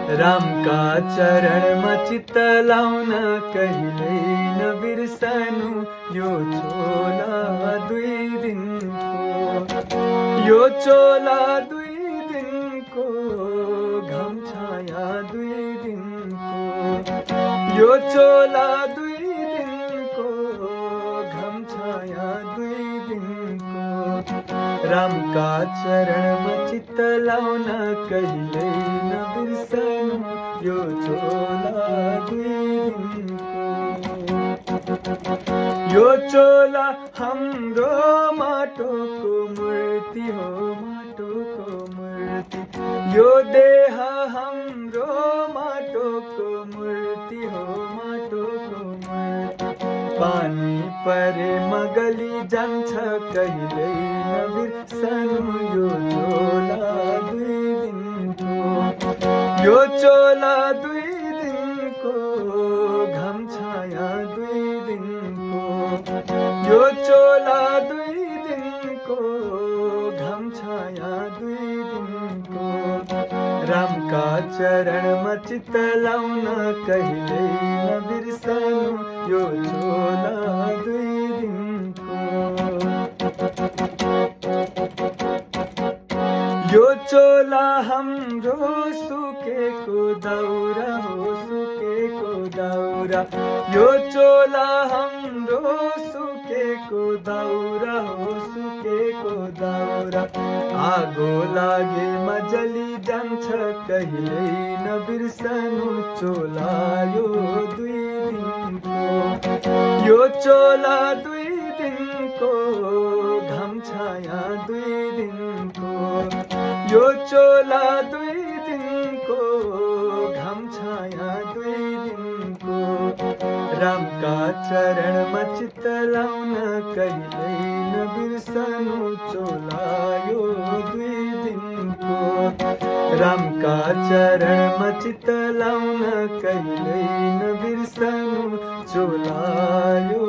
रामका चरणमा चित्त लाउन कहिल्यै नबिर्सनु यो चोला 2 दिनको, यो चोला 2 दिनको, घाम छाया 2 दिनको, यो चोला 2 दिनको, घाम छाया 2 दिनको। रामका चरणमा चित्त लाउन कहिल्यै नबिर्सनु यो चोला 2 दिनको। यो चोला हाम्रो माटोको मूर्ति हो, माटोको मूर्ति। यो देह हाम्रो माटोको मूर्ति हो, माटोको मूर्ति। पानी परेमा गली जान्छ कहिल्यै नबिर्सनु यो चोला 2 दिनको, यो चोला 2 दिनको, घाम छाया 2 दिनको, यो चोला 2 दिनको, घाम छाया 2 दिनको। रामका चरणमा चित्त लाउन कहिल्यै नबिर्सनु यो चोला 2 दिनको। यो चोला हाम्रो सुकेको दाउरा हो, सुकेको दाउरा। यो चोला हाम्रो सुकेको दाउरा हो, सुकेको दाउरा। आगो लागेमा जली जान्छ कहिल्यै नबिर्सनु चोला यो 2 दिनको, यो चोला 2 दिनको, घाम छाया 2 दिनको, यो चोला 2 दिनको, घाम छाया 2 दिनको। रामका चरणमा चित्त लाउन कहिल्यै नबिर्सनु चोला यो 2 दिनको। रामका चरणमा चित्त लाउन कहिल्यै नबिर्सनु चोला यो